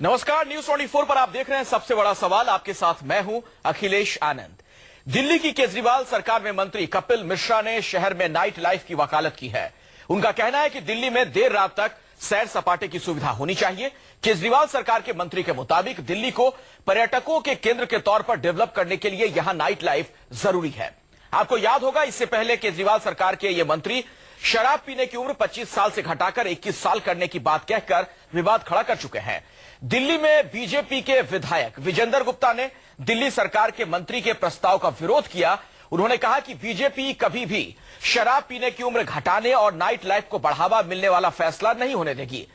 नमस्कार, न्यूज 24 पर आप देख रहे हैं सबसे बड़ा सवाल। आपके साथ मैं हूं अखिलेश आनंद। दिल्ली की केजरीवाल सरकार में मंत्री कपिल मिश्रा ने शहर में नाइट लाइफ की वकालत की है। उनका कहना है कि दिल्ली में देर रात तक सैर सपाटे की सुविधा होनी चाहिए। केजरीवाल सरकार के मंत्री के मुताबिक दिल्ली को पर्यटकों के केंद्र के तौर पर डेवलप करने के लिए यहां नाइट लाइफ जरूरी है। आपको याद होगा, इससे पहले केजरीवाल सरकार के ये मंत्री शराब पीने की उम्र 25 साल से घटाकर 21 साल करने की बात कहकर विवाद खड़ा कर चुके हैं। दिल्ली में बीजेपी के विधायक विजेंद्र गुप्ता ने दिल्ली सरकार के मंत्री के प्रस्ताव का विरोध किया। उन्होंने कहा कि बीजेपी कभी भी शराब पीने की उम्र घटाने और नाइट लाइफ को बढ़ावा मिलने वाला फैसला नहीं होने देगी।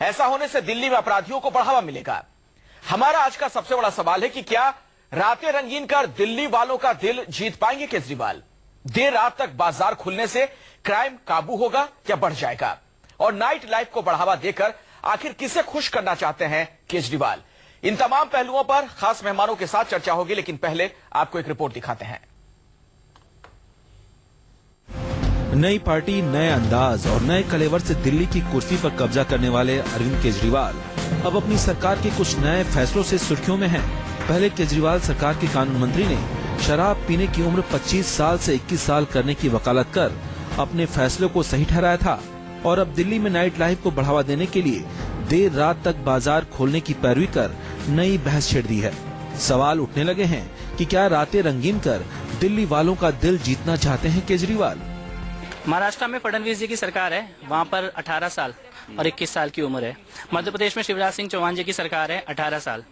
ऐसा होने से दिल्ली में अपराधियों को बढ़ावा मिलेगा। हमारा आज का सबसे बड़ा सवाल है कि क्या रातें रंगीन कर दिल्ली वालों का दिल जीत पाएंगे केजरीवाल? देर रात तक बाजार खुलने से क्राइम काबू होगा या बढ़ जाएगा? और नाइट लाइफ को बढ़ावा देकर आखिर किसे खुश करना चाहते हैं केजरीवाल? इन तमाम पहलुओं पर खास मेहमानों के साथ चर्चा होगी, लेकिन पहले आपको एक रिपोर्ट दिखाते हैं। नई पार्टी, नए अंदाज और नए कलेवर से दिल्ली की कुर्सी पर कब्जा करने वाले अरविंद केजरीवाल अब अपनी सरकार के कुछ नए फैसलों से सुर्खियों में हैं। पहले केजरीवाल सरकार के कानून मंत्री ने शराब पीने की उम्र 25 साल से 21 साल करने की वकालत कर अपने फैसले को सही ठहराया था और अब दिल्ली में नाइट लाइफ को बढ़ावा देने के लिए देर रात तक बाजार खोलने की पैरवी कर नई बहस छेड़ दी है। सवाल उठने लगे हैं कि क्या रातें रंगीन कर दिल्ली वालों का दिल जीतना चाहते हैं केजरीवाल? महाराष्ट्र में फडणवीस जी की सरकार है, वहाँ पर 18 साल और 21 साल की उम्र है। मध्य प्रदेश में शिवराज सिंह चौहान जी की सरकार है, 18 साल।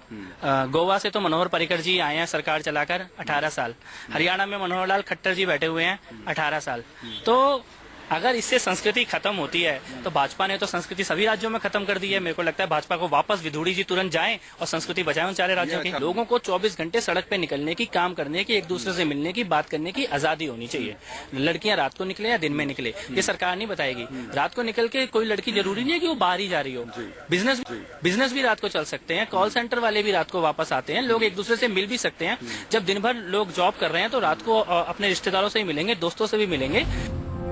गोवा से तो मनोहर पर्रिकर जी आए हैं सरकार चलाकर, 18 साल। हरियाणा में मनोहर लाल खट्टर जी बैठे हुए हैं, 18 साल। तो अगर इससे संस्कृति खत्म होती है तो भाजपा ने तो संस्कृति सभी राज्यों में खत्म कर दी है। मेरे को लगता है भाजपा को वापस विधूड़ी जी तुरंत जाएं और संस्कृति बचाएं उन चारे राज्यों की। लोगों को 24 घंटे सड़क पे निकलने की, काम करने की, एक दूसरे से मिलने की, बात करने की आजादी होनी चाहिए। लड़कियां रात को निकले या दिन में निकले, ये सरकार नहीं बताएगी। रात को निकल के कोई लड़की जरूरी नहीं है कि वो बाहर ही जा रही हो। बिजनेस भी रात को चल सकते हैं, कॉल सेंटर वाले भी रात को वापस आते हैं, लोग एक दूसरे से मिल भी सकते हैं। जब दिन भर लोग जॉब कर रहे हैं तो रात को अपने रिश्तेदारों से ही मिलेंगे, दोस्तों से भी मिलेंगे।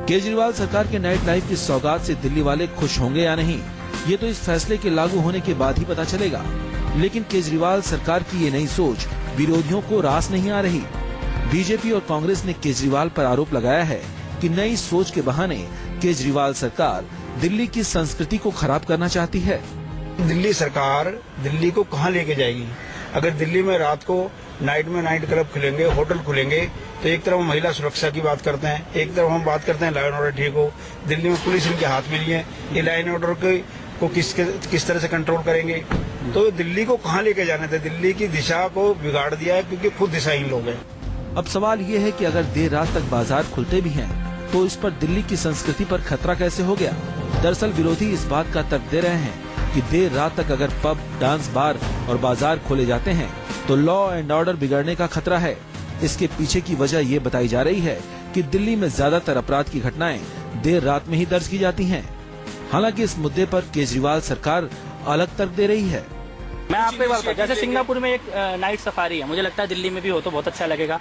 केजरीवाल सरकार के नाइट लाइफ की सौगात से दिल्ली वाले खुश होंगे या नहीं, ये तो इस फैसले के लागू होने के बाद ही पता चलेगा। लेकिन केजरीवाल सरकार की ये नई सोच विरोधियों को रास नहीं आ रही। बीजेपी और कांग्रेस ने केजरीवाल पर आरोप लगाया है कि नई सोच के बहाने केजरीवाल सरकार दिल्ली की संस्कृति को खराब करना चाहती है। दिल्ली सरकार दिल्ली को कहाँ लेके जाएगी? अगर दिल्ली में रात को नाइट क्लब खुलेंगे, होटल खुलेंगे, तो एक तरफ हम महिला सुरक्षा की बात करते हैं, एक तरफ हम बात करते हैं लॉ एंड ऑर्डर ठीक हो। दिल्ली में पुलिस इनके हाथ में नहीं है, ये लॉ एंड ऑर्डर को किस तरह से कंट्रोल करेंगे? तो दिल्ली को कहाँ लेके जाने थे? दिल्ली की दिशा को बिगाड़ दिया है, क्योंकि खुद दिशाहीन लोग हैं। अब सवाल ये है कि अगर देर रात तक बाजार खुलते भी हैं, तो इस पर दिल्ली की संस्कृति पर खतरा कैसे हो गया? दरअसल विरोधी इस बात का तर्क दे रहे हैं कि देर रात तक अगर पब, डांस बार और बाजार खोले जाते हैं तो लॉ एंड ऑर्डर बिगड़ने का खतरा है। इसके पीछे की वजह ये बताई जा रही है कि दिल्ली में ज्यादातर अपराध की घटनाएं देर रात में ही दर्ज की जाती हैं। हालांकि इस मुद्दे पर केजरीवाल सरकार अलग तर्क दे रही है। मैं आपको एक बात बताऊं, जैसे सिंगापुर में एक नाइट सफारी है, मुझे लगता है दिल्ली में भी हो तो बहुत अच्छा लगेगा।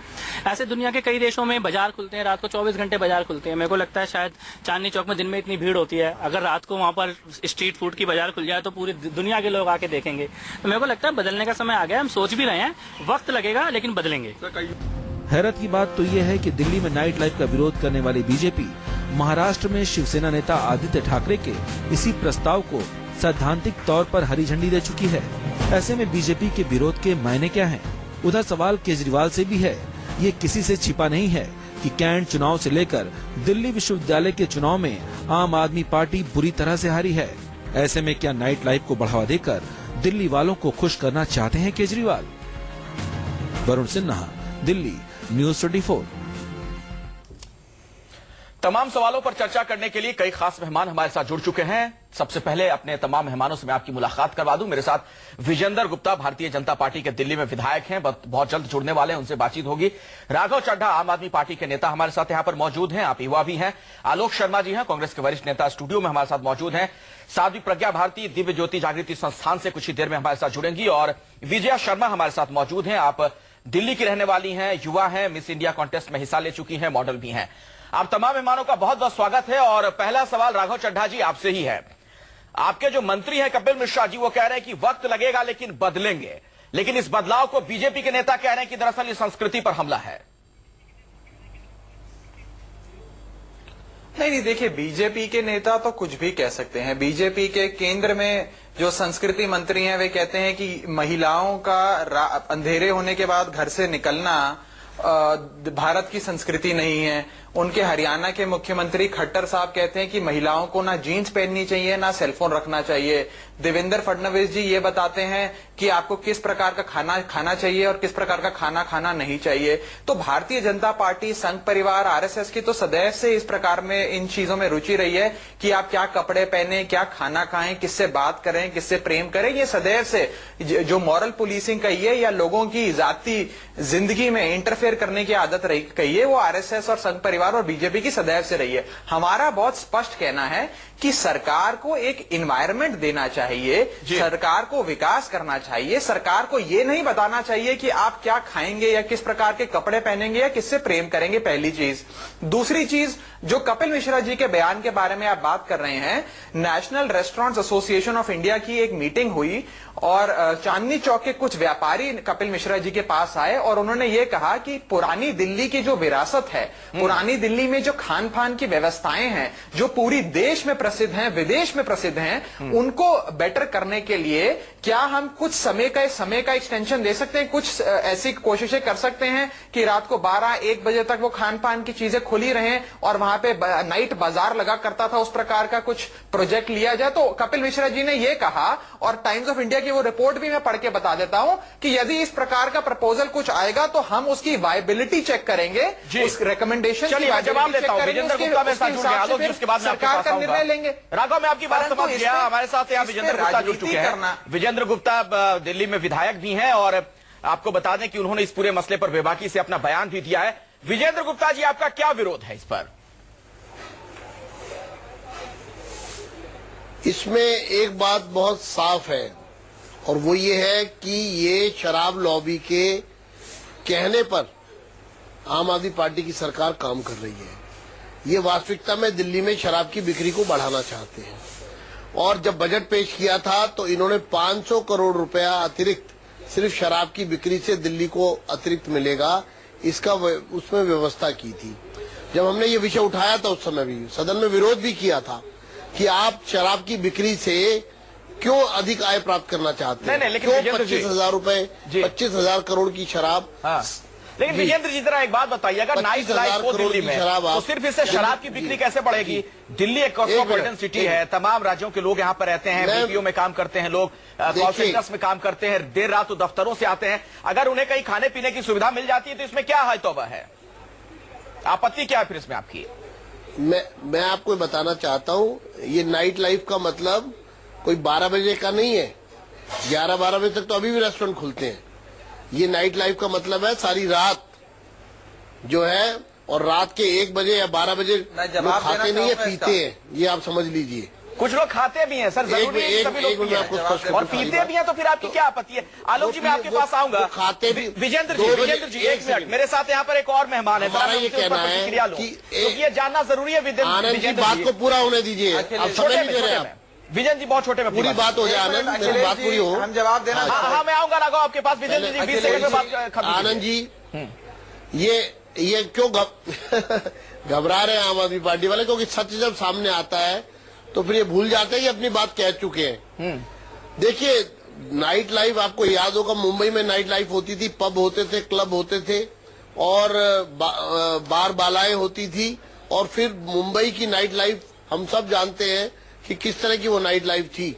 ऐसे दुनिया के कई देशों में बाजार खुलते हैं, रात को 24 घंटे बाजार खुलते हैं। मेरे को लगता है शायद चांदनी चौक में दिन में इतनी भीड़ होती है, अगर रात को वहाँ पर स्ट्रीट फूड की बाजार खुल जाए तो पूरी दुनिया के लोग आके देखेंगे। तो मेरे को लगता है बदलने का समय आ गया। हम सोच भी रहे हैं, वक्त लगेगा लेकिन बदलेंगे। हैरत की बात तो ये है कि दिल्ली में नाइट लाइफ का विरोध करने वाली बीजेपी महाराष्ट्र में शिवसेना नेता आदित्य ठाकरे के इसी प्रस्ताव को सैद्धांतिक तौर पर हरी झंडी दे चुकी है। ऐसे में बीजेपी के विरोध के मायने क्या हैं? उधर सवाल केजरीवाल से भी है। ये किसी से छिपा नहीं है कि कैंट चुनाव से लेकर दिल्ली विश्वविद्यालय के चुनाव में आम आदमी पार्टी बुरी तरह से हारी है। ऐसे में क्या नाइट लाइफ को बढ़ावा देकर दिल्ली वालों को खुश करना चाहते हैं केजरीवाल? वरुण सिन्हा, दिल्ली, न्यूज 24। तमाम सवालों पर चर्चा करने के लिए कई खास मेहमान हमारे साथ जुड़ चुके हैं। सबसे पहले अपने तमाम मेहमानों से मैं आपकी मुलाकात करवा दूं। मेरे साथ विजेंद्र गुप्ता, भारतीय जनता पार्टी के दिल्ली में विधायक हैं, बहुत जल्द जुड़ने वाले हैं, उनसे बातचीत होगी। राघव चड्ढा, आम आदमी पार्टी के नेता, हमारे साथ यहां पर मौजूद हैं, आप युवा भी हैं। आलोक शर्मा जी हैं, कांग्रेस के वरिष्ठ नेता, स्टूडियो में हमारे साथ मौजूद हैं। साध्वी प्रज्ञा भारती दिव्य ज्योति जागृति संस्थान से कुछ ही देर में हमारे साथ जुड़ेंगी। और विजया शर्मा हमारे साथ मौजूद हैं, आप दिल्ली की रहने वाली हैं, युवा हैं, मिस इंडिया कॉन्टेस्ट में हिस्सा ले चुकी हैं, मॉडल भी हैं। आप तमाम मेहमानों का बहुत बहुत स्वागत है। और पहला सवाल राघव चड्ढा जी आपसे ही है। आपके जो मंत्री हैं कपिल मिश्रा जी, वो कह रहे हैं कि वक्त लगेगा लेकिन बदलेंगे। लेकिन इस बदलाव को बीजेपी के नेता कह रहे हैं कि दरअसल इस संस्कृति पर हमला है। नहीं, देखिए, बीजेपी के नेता तो कुछ भी कह सकते हैं। बीजेपी के केंद्र में जो संस्कृति मंत्री हैं वे कहते हैं कि महिलाओं का अंधेरे होने के बाद घर से निकलना भारत की संस्कृति नहीं है। उनके हरियाणा के मुख्यमंत्री खट्टर साहब कहते हैं कि महिलाओं को ना जीन्स पहननी चाहिए ना सेलफोन रखना चाहिए। देवेंद्र फडणवीस जी ये बताते हैं कि आपको किस प्रकार का खाना खाना चाहिए और किस प्रकार का खाना खाना नहीं चाहिए। तो भारतीय जनता पार्टी, संघ परिवार, आरएसएस की तो सदैव से इस प्रकार में इन चीजों में रुचि रही है कि आप क्या कपड़े पहने, क्या खाना खाएं, किससे बात करें, किससे प्रेम करें। ये सदैव से जो मॉरल पुलिसिंग कहिए या लोगों की जाती जिंदगी में इंटरफेयर करने की आदत रही कहिए, वो आरएसएस और संघ परिवार और बीजेपी की सदैव से रही है। हमारा बहुत स्पष्ट कहना है कि सरकार को एक इन्वायरमेंट देना चाहिए, सरकार को विकास करना चाहिए। सरकार को यह नहीं बताना चाहिए कि आप क्या खाएंगे या किस प्रकार के कपड़े पहनेंगे या किससे प्रेम करेंगे, पहली चीज। दूसरी चीज, जो कपिल मिश्रा जी के बयान के बारे में आप बात कर रहे हैं, national restaurants association of India की एक मीटिंग हुई और चांदनी चौक के कुछ व्यापारी कपिल मिश्रा जी के पास आए और उन्होंने ये कहा कि पुरानी दिल्ली की जो विरासत है, पुरानी दिल्ली में जो खान पान की व्यवस्थाएं हैं, जो पूरी देश में प्रसिद्ध हैं, विदेश में प्रसिद्ध हैं, उनको बेटर करने के लिए क्या हम कुछ समय का एक्सटेंशन दे सकते हैं? कुछ ऐसी कोशिशें कर सकते हैं कि रात को 12-1 बजे तक वो खान पान की चीजें खुली रहें और वहां पे नाइट बाजार लगा करता था, उस प्रकार का कुछ प्रोजेक्ट लिया जाए। तो कपिल मिश्रा जी ने ये कहा और टाइम्स ऑफ इंडिया की वो रिपोर्ट भी मैं पढ़ के बता देता हूं कि यदि इस प्रकार का प्रपोजल कुछ आएगा तो हम उसकी वायबिलिटी चेक करेंगे, उस रिकमेंडेशन की जवाब देता हूं। विजेंद्र गुप्ता मेरे साथ जुड़ गए, आलोक जी उसके बाद सरकार का निर्णय लेंगे। राघव, मैं आपकी बात समझ गया। हमारे साथ यहाँ विजेंद्र गुप्ता जुड़ चुके हैं। विजेंद्र गुप्ता दिल्ली में विधायक भी हैं और आपको बता दें कि उन्होंने इस पूरे मसले पर बेबाकी से अपना बयान भी दिया है। विजेंद्र गुप्ता जी, आपका क्या विरोध है इस पर? इसमें एक बात बहुत साफ है और वो ये है कि ये शराब लॉबी के कहने पर आम आदमी पार्टी की सरकार काम कर रही है। ये वास्तविकता में दिल्ली में शराब की बिक्री को बढ़ाना चाहते हैं और जब बजट पेश किया था तो इन्होंने 500 करोड़ रुपया अतिरिक्त सिर्फ शराब की बिक्री से दिल्ली को अतिरिक्त मिलेगा, इसका उसमें व्यवस्था की थी। जब हमने ये विषय उठाया था उस समय भी सदन में विरोध भी किया था कि आप शराब की बिक्री से क्यों अधिक आय प्राप्त करना चाहते हैं, लेकिन क्यों 25,000 रुपए, 25,000 करोड़ की शराब। लेकिन विजेंद्र जी जरा एक बात बताइए, अगर नाइट लाइफ हो दिल्ली में तो सिर्फ इससे शराब की बिक्री कैसे बढ़ेगी? दिल्ली एक कॉस्मोपॉलिटन सिटी है, तमाम राज्यों के लोग यहाँ पर रहते हैं, बीपीओ में काम करते हैं लोग, कॉल सेंटर्स में काम करते हैं, देर रात तो दफ्तरों से आते हैं। अगर उन्हें कहीं खाने पीने की सुविधा मिल जाती है तो इसमें क्या है तौबा है? आपत्ति क्या है फिर इसमें आपकी? मैं आपको बताना चाहता हूँ, ये नाइट लाइफ का मतलब कोई 12 बजे का नहीं है। 11-12 बजे तक तो अभी भी रेस्टोरेंट खुलते हैं। ये नाइट लाइफ का मतलब है सारी रात जो है, और रात के 1 बजे या 12 बजे लोग खाते नहीं है, पीते हैं। ये आप समझ लीजिए। कुछ लोग खाते भी हैं सर, जरूरी है सभी लोग पिए और पीते भी हैं, तो फिर आपकी क्या आपत्ति है? आलोक जी, मैं आपके पास आऊंगा। खाते भी। विजेंद्र जी 1 मिनट, मेरे साथ यहाँ पर एक और मेहमान है, हमारा ये कहना है कि ये जानना जरूरी है। आनंद जी, बात को पूरा होने दीजिए, आप समझ नहीं दे रहे हैं। विजेंद्र जी, बहुत छोटे में पूरी बात हो जाए आनंद, मेरी बात पूरी हो, हम जवाब देना। हाँ, मैं आऊंगा राघव आपके पास। विजेंद्र जी 20 सेकंड में बात खत्म। आनंद जी, ये क्यों घबरा रहे हैं आम आदमी पार्टी वाले? क्योंकि सच जब सामने आता है तो फिर ये भूल जाते हैं कि अपनी बात कह चुके हैं। देखिए, नाइट लाइफ आपको याद होगा, मुंबई में नाइट लाइफ होती थी, पब होते थे, क्लब होते थे और बार बालाएं होती थी। और फिर मुंबई की नाइट लाइफ हम सब जानते हैं कि किस तरह की वो नाइट लाइफ थी।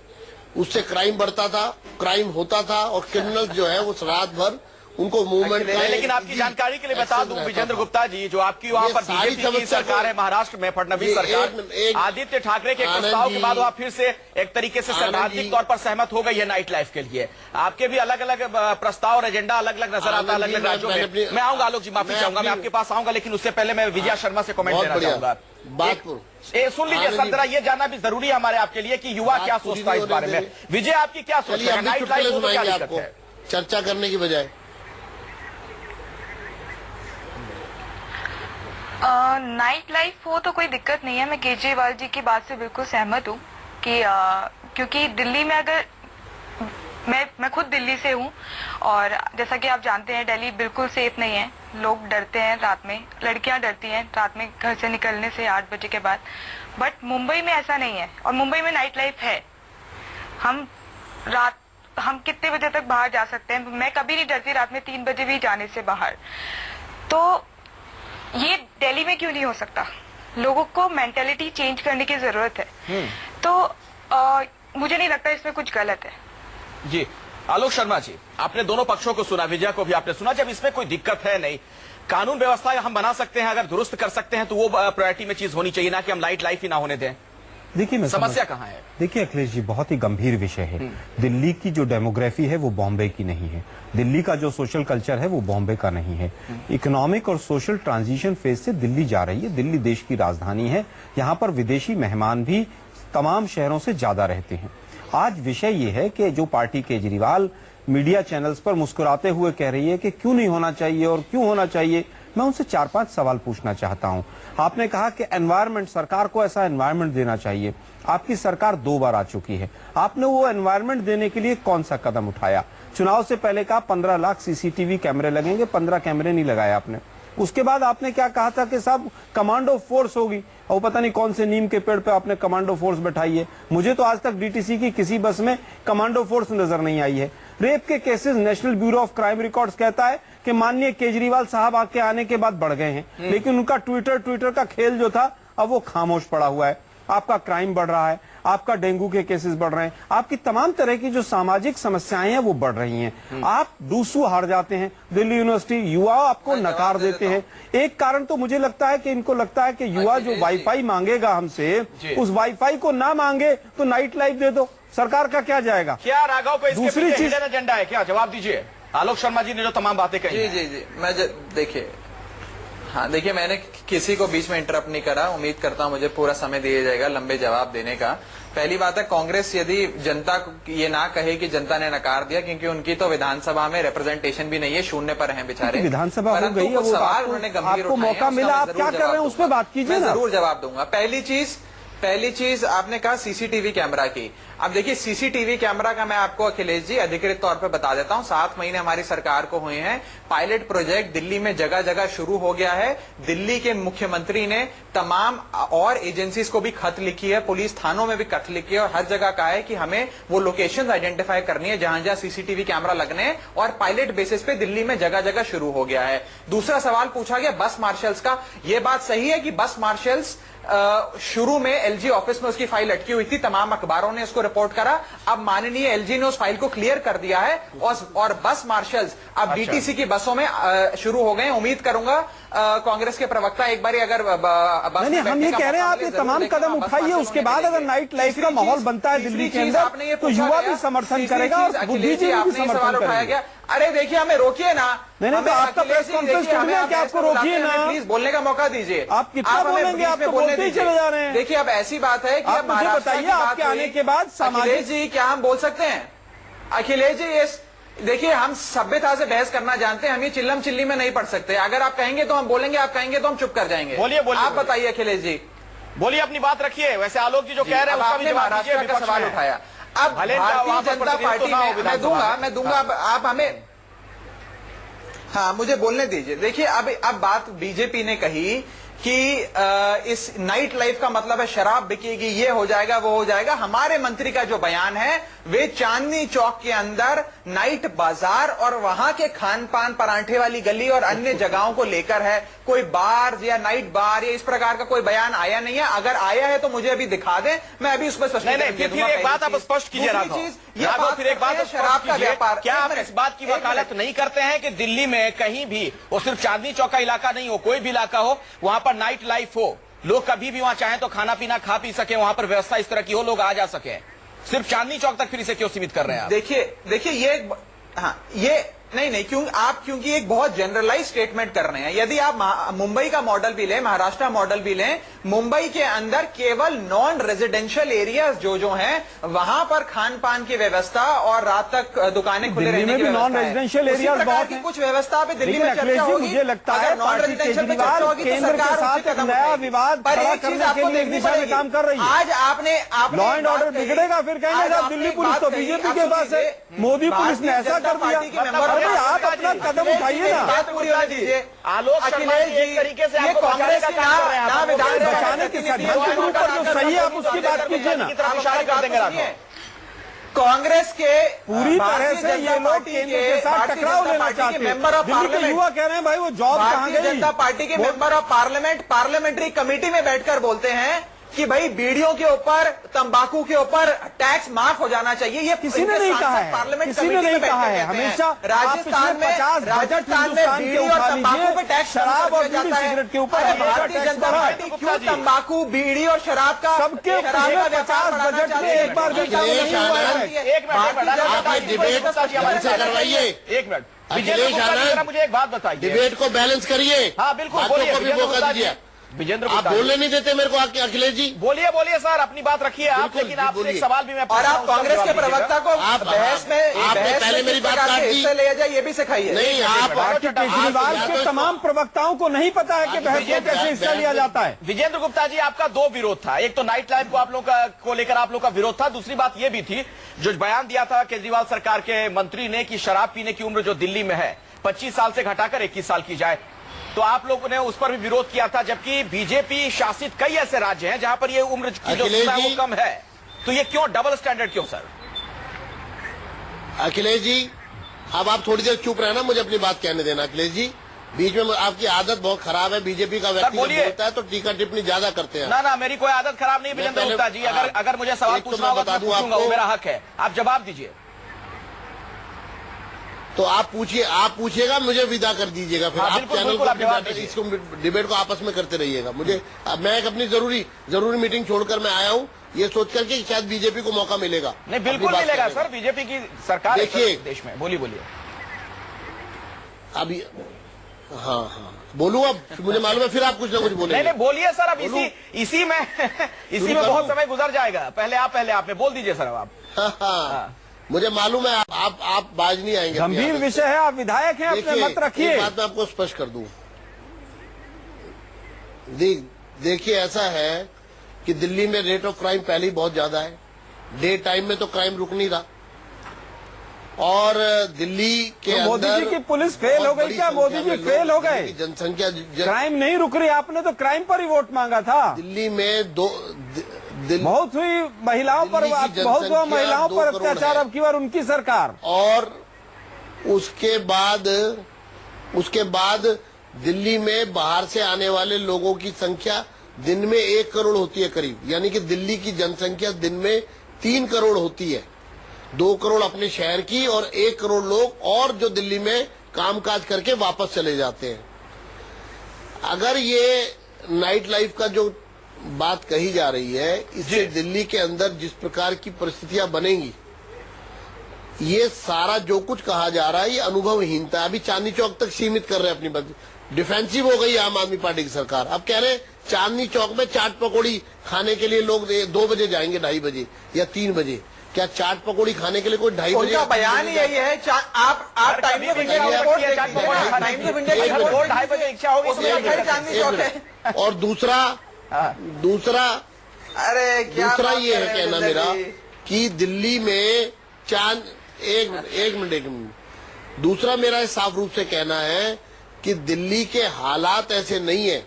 उससे क्राइम बढ़ता था, क्राइम होता था और क्रिमिनल्स जो है वो रात भर उनको मूवमेंट। लेकिन आपकी जानकारी के लिए बता दूं विजेंद्र गुप्ता जी, जो आपकी वहां पर बीजेपी की सरकार है महाराष्ट्र में, फडणवीस सरकार, आदित्य ठाकरे के प्रस्ताव के बाद वहां फिर से एक तरीके से सैद्धांतिक तौर पर सहमत हो गई है नाइट लाइफ के लिए। आपके भी अलग अलग प्रस्ताव और एजेंडा अलग अलग नजर आता है अलग अलग राज्यों में। मैं आऊंगा आलोक जी, माफी चाहूंगा, मैं आपके पास आऊंगा, लेकिन उससे पहले मैं विजया शर्मा से कमेंट देना चाहूंगा। सुन लीजिए सर, जरा ये जानना भी जरूरी है हमारे आपके लिए कि युवा क्या सोचता है इस बारे में। विजय, आपकी क्या सोच है? नाइट लाइफ को क्या दिक्कत है? चर्चा करने की बजाय नाइट लाइफ हो तो कोई दिक्कत नहीं है। मैं केजरीवाल जी की बात से बिल्कुल सहमत हूँ कि क्योंकि दिल्ली में अगर मैं खुद दिल्ली से हूँ और जैसा कि आप जानते हैं दिल्ली बिल्कुल सेफ नहीं है। लोग डरते हैं रात में, लड़कियां डरती हैं रात में घर से निकलने से 8 बजे के बाद। बट मुंबई में ऐसा नहीं है और मुंबई में नाइट लाइफ है। हम कितने बजे तक बाहर जा सकते हैं। मैं कभी नहीं डरती रात में 3 बजे भी जाने से बाहर। तो ये दिल्ली में क्यों नहीं हो सकता? लोगों को मेंटालिटी चेंज करने की जरूरत है। तो मुझे नहीं लगता इसमें कुछ गलत है। जी आलोक शर्मा जी, आपने दोनों पक्षों को सुना, विजय को भी आपने सुना। जब इसमें कोई दिक्कत है नहीं, कानून व्यवस्था हम बना सकते हैं, अगर दुरुस्त कर सकते हैं तो वो प्रायोरिटी में चीज होनी चाहिए, ना कि हम नाइट लाइफ ही ना होने दें। देखिए समस्या कहाँ है? देखिए अखिलेश जी, बहुत ही गंभीर विषय है। दिल्ली की जो डेमोग्राफी है वो बॉम्बे की नहीं है। दिल्ली का जो सोशल कल्चर है वो बॉम्बे का नहीं है। इकोनॉमिक और सोशल ट्रांजिशन फेज से दिल्ली जा रही है। दिल्ली देश की राजधानी है। यहाँ पर विदेशी मेहमान भी तमाम शहरों से ज्यादा रहते हैं। आज विषय ये है कि जो पार्टी केजरीवाल मीडिया चैनल्स पर मुस्कुराते हुए कह रही है कि क्यों नहीं होना चाहिए और क्यों होना चाहिए, मैं उनसे 4-5 सवाल पूछना चाहता हूं। आपने कहा कि एनवायरनमेंट, सरकार को ऐसा एनवायरनमेंट देना चाहिए। आपकी सरकार 2 बार आ चुकी है। आपने वो एनवायरनमेंट देने के लिए कौन सा कदम उठाया? चुनाव से पहले कहा 15 लाख सीसीटीवी कैमरे लगेंगे, 15 कैमरे नहीं लगाए आपने। उसके बाद आपने क्या कहा था कि साहब कमांडो फोर्स होगी, और पता नहीं कौन से नीम के पेड़ पे आपने कमांडो फोर्स बैठाई है। मुझे तो आज तक डीटीसी की किसी बस में कमांडो फोर्स नजर नहीं आई है। रेप के cases national bureau of crime records कहता है कि माननीय केजरीवाल साहब आके आने के बाद बढ़ गए हैं, लेकिन उनका ट्विटर का खेल जो था अब वो खामोश पड़ा हुआ है। आपका क्राइम बढ़ रहा है, आपका डेंगू के केसेस बढ़ रहे हैं, आपकी तमाम तरह की जो सामाजिक समस्याएं हैं वो बढ़ रही हैं। आप दूसू हार जाते हैं। दिल्ली यूनिवर्सिटी युवा आपको नकार देते हैं। एक कारण तो मुझे लगता है कि इनको लगता है कि युवा जो वाईफाई मांगेगा हमसे, उस वाईफाई को ना मांगे तो नाइट लाइफ दे दो। सरकार का क्या जाएगा? क्या राघव को इसके दूसरी पीछे चीज हिडन एजेंडा है क्या? जवाब दीजिए। आलोक शर्मा जी ने जो तमाम बातें कही। जी मैं देखिए, हाँ देखिए, मैंने किसी को बीच में इंटरप्ट नहीं करा। उम्मीद करता हूं मुझे पूरा समय दिया जाएगा लंबे जवाब देने का। पहली बात है, कांग्रेस यदि जनता को ये ना कहे कि जनता ने नकार दिया, क्योंकि उनकी तो विधानसभा में रिप्रेजेंटेशन भी नहीं है, शून्य पर हैं बेचारे। विधानसभा हो गई है, वो सवाल उन्होंने गंभीर आपको मौका मिला, आप क्या कर रहे हैं उस पर बात कीजिए। मैं जरूर जवाब दूंगा। पहली चीज आपने कहा सीसीटीवी कैमरा की। अब देखिए, सीसीटीवी कैमरा का मैं आपको अखिलेश जी अधिकृत तौर पे बता देता हूं। 7 महीने हमारी सरकार को हुए हैं। पायलट प्रोजेक्ट दिल्ली में जगह जगह शुरू हो गया है। दिल्ली के मुख्यमंत्री ने तमाम और एजेंसीज को भी खत लिखी है, पुलिस थानों में भी खत लिखी है, और हर जगह कहा है कि हमें वो लोकेशंस आइडेंटिफाई करनी है जहां जहां सीसीटीवी कैमरा लगने हैं, और पायलट बेसिस पे दिल्ली में जगह जगह शुरू हो गया है। दूसरा सवाल पूछा गया बस मार्शल्स का। ये बात सही है कि बस मार्शल्स शुरू में एलजी ऑफिस में उसकी फाइल अटकी हुई थी, तमाम अखबारों ने इसको रिपोर्ट करा। अब माननीय एलजी ने उस फाइल को क्लियर कर दिया है, और बस मार्शल्स अब डीटीसी की बसों में शुरू हो गए। उम्मीद करूंगा कांग्रेस के प्रवक्ता एक बार अगर नहीं, हम ये कह रहे हैं आप ये तमाम कदम उठाइए, उसके बाद अगर नाइट लाइफ का माहौल बनता है दिल्ली के अंदर तो युवा भी समर्थन करेगा और बुद्धिजीवी भी समर्थन करेगा। अरे देखिए, हमें रोकिए ना। नहीं तो आपका प्रेस कॉन्फ्रेंस करना है कि आपको रोकिए ना, प्लीज बोलने का मौका दीजिए। आप कितना बोलेंगे, आप तो बोलते ही चले जा रहे हैं। देखिए, अब ऐसी बात है कि आप मुझे बताइए, आपके आने के बाद अखिलेश जी क्या हम बोल सकते हैं? अखिलेश जी देखिए, हम सभ्यता से बहस करना जानते हैं, हम ये चिल्लम चिल्ली में नहीं पढ़ सकते। अगर आप कहेंगे तो हम बोलेंगे, आप कहेंगे तो हम चुप कर जाएंगे। बोलिए आप बताइए अखिलेश जी, बोलिए, अपनी बात रखिए। वैसे आलोक जी जो कह रहे हैं उसका भी जवाब दीजिए। महाराष्ट्र का सवाल उठाया। अब भारतीय जनता पार्टी में मैं दूंगा, आप हमें, हाँ मुझे बोलने दीजिए। देखिए, अब बात बीजेपी ने कही कि इस नाइट लाइफ का मतलब है शराब बिकेगी, ये हो जाएगा, वो हो जाएगा। हमारे मंत्री का जो बयान है वे चांदनी चौक के अंदर नाइट बाजार और वहां के खान पान, परांठे वाली गली और अन्य जगहों को लेकर है। कोई बार या नाइट बार या इस प्रकार का कोई बयान आया नहीं है। अगर आया है तो मुझे अभी दिखा दें, मैं अभी उस पर स्पष्टीकरण नहीं, फिर एक बात आप स्पष्ट कीजिए राघव, फिर एक बात शराब का व्यापार। क्या आप इस बात की वकालत नहीं करते हैं कि दिल्ली में कहीं भी, वो सिर्फ चांदनी चौक का इलाका नहीं हो, कोई भी इलाका हो, वहां पर नाइट लाइफ हो, लोग कभी भी वहां चाहें तो खाना पीना खा पी सके, वहां पर व्यवस्था इस तरह की हो, लोग आ जा सके? सिर्फ चांदनी चौक तक फिर इसे क्यों सीमित कर रहे हैं आप? देखिए ये नहीं क्योंकि एक बहुत जनरलाइज स्टेटमेंट कर रहे हैं। यदि आप मुंबई का मॉडल भी लें, महाराष्ट्र मॉडल भी लें, मुंबई के अंदर केवल नॉन रेजिडेंशियल एरियाज जो हैं वहां पर खान पान की व्यवस्था और रात तक दुकानें खुले रहने की व्यवस्था नॉन रेजिडेंशियल एरियाज बहुत की कुछ व्यवस्था पे दिल्ली में चर्चा होगी। मुझे लगता है नॉन रेजिडेंशियल पे चर्चा होगी तो केंद्र के सरकार साथ एक नया विवाद खड़ा करने के लिए एक दिशा में काम कर रही है। आज आपने लॉ एंड ऑर्डर बिगड़ेगा, फिर कहेंगे साहब दिल्ली पुलिस तो बीजेपी के पास है, मोदी पुलिस ने ऐसा कर दिया। अरे आप अपना कदम उठाइए ना। बात पूरी होने दीजिए। आलोक शर्मा जी एक तरीके से आपको कांग्रेस का काम कर रहे हैं, आप बचाने के सिद्धांत के ऊपर जो सही है आप उसकी बात कीजिए ना। इशारे कर देंगे राघव। कांग्रेस के पूरी तरह से ये लोग केंद्र के साथ टकराव लेना चाहते हैं। दिल्ली के युवा कह रहे हैं भाई वो जॉब कहां गई। भारतीय जनता पार्टी के member of parliament parliamentary committee में बैठकर बोलते हैं कि भाई बीड़ियों के ऊपर, तंबाकू के ऊपर टैक्स माफ हो जाना चाहिए। ये किसी ने नहीं कहा है, पार्लियामेंट किसी ने नहीं कहा है। हमेशा राजस्थान में बीड़ी और तंबाकू पे टैक्स शराब और बीड़ी सिगरेट के ऊपर भारतीय जनता पार्टी क्यों तंबाकू, बीड़ी और शराब का सबके 50 बजट में एक बार भी आप डिबेट ढंग से करवाइए। एक मिनट विजेंद्र गुप्ता जी, जरा मुझे एक बात बताइए। डिबेट को बैलेंस करिए। हाँ बिल्कुल, बातों बोलिए को भी विजेंद्र मौका गुप्ता दीजिए। जी। विजेंद्र आप गुप्ता बोलने नहीं देते मेरे को अखिलेश जी। बोलिए बोलिए सर, अपनी बात रखिए आप, बिल्कुल, लेकिन आपसे बोलिए। एक सवाल भी मैं और आप कांग्रेस के प्रवक्ता को आप बहस में आपने पहले मेरी बात काट दी। हिस्सा ले जाए, ये भी सिखाइए। नहीं, आप केजरीवाल के तमाम प्रवक्ताओं को नहीं पता है कि बहस में कैसे हिस्सा लिया जाता है। विजेंद्र गुप्ता जी, आपका दो विरोध था। एक तो नाइट लाइफ को आप लोग को लेकर आप लोग का विरोध था, दूसरी बात यह भी थी जो बयान दिया था केजरीवाल सरकार के मंत्री ने कि शराब पीने की उम्र जो दिल्ली में है 25 साल से घटाकर 21 साल की जाए, तो आप लोगों ने उस पर भी विरोध किया था। जबकि बीजेपी शासित कई ऐसे राज्य हैं जहां पर ये उम्र की जो सीमा है वो कम है, तो ये क्यों डबल स्टैंडर्ड क्यों सर? अखिलेश जी अब आप थोड़ी देर चुप रहना, मुझे अपनी बात कहने देना। अखिलेश जी बीच में आपकी आदत बहुत खराब है। बीजेपी का व्यक्ति बोलता है तो टीका टिप्पणी ज्यादा करते हैं। ना मेरी कोई आदत खराब नहीं विजेंद्र गुप्ता जी। अगर मुझे सवाल पूछना होगा तो पूछूंगा, वो मेरा हक है। आप जवाब दीजिए। तो आप पूछिए, आप पूछिएगा, मुझे विदा कर दीजिएगा। फिर आप चैनल को इसको डिबेट को आपस में करते रहिएगा। मुझे मैं एक अपनी जरूरी मीटिंग छोड़कर मैं आया हूँ ये सोच करके शायद बीजेपी को मौका मिलेगा। नहीं बिल्कुल मिलेगा सर, बीजेपी की सरकार देखिए देश में। बोलिए अभी। हाँ बोलूँ अब, मुझे मालूम है फिर आप कुछ ना कुछ बोलेंगे। नहीं बोलिए सर, अब इसी में बहुत समय गुजर जाएगा। पहले आप बोल दीजिए सर। अब आप हाँ। मुझे मालूम है आप बाज नहीं आएंगे। गंभीर विषय है, आप विधायक हैं, अपने मत रखिए। एक बात मैं आपको स्पष्ट कर दूं। देखिए ऐसा है कि दिल्ली में रेट ऑफ क्राइम पहले ही बहुत ज्यादा है। डे टाइम में तो क्राइम रुक नहीं रहा, और दिल्ली के अंदर मोदी जी की पुलिस फेल हो गई क्या? मोदी जी फेल हो गए? जनसंख्या क्राइम नहीं रुक रही। आपने तो क्राइम पर ही वोट मांगा था। दिल्ली में बहुत हुई महिलाओं पर, बहुत हुआ महिलाओं पर अत्याचार अब की बार उनकी सरकार। और उसके बाद दिल्ली में बाहर से आने वाले लोगों की संख्या दिन में 1 करोड़ होती है करीब। यानी कि दिल्ली की जनसंख्या दिन में 3 करोड़ होती है। 2 करोड़ अपने शहर की और 1 करोड़ लोग और जो दिल्ली में कामकाज करके वापस चले जाते हैं। अगर ये नाइट लाइफ का जो बात कही जा रही है, इससे दिल्ली के अंदर जिस प्रकार की परिस्थितियां बनेंगी, ये सारा जो कुछ कहा जा रहा है ये अनुभवहीनता। अभी चांदनी चौक तक सीमित कर रहे हैं अपनी बात। डिफेंसिव हो गई आम आदमी पार्टी की सरकार। अब कह रहे हैं चांदनी चौक में चाट पकौड़ी खाने के लिए लोग 2 बजे जाएंगे, 2:30 बजे या 3 बजे। क्या चाट पकौड़ी खाने के लिए कोई 2:30 बजे? उनका बयान यही है। आप टाइम ऑफ इंडिया की रिपोर्ट इच्छा होगी। और दूसरा ये है कहना मेरा कि दिल्ली में एक मिनट दूसरा मेरा साफ रूप से कहना है कि दिल्ली के हालात ऐसे नहीं है।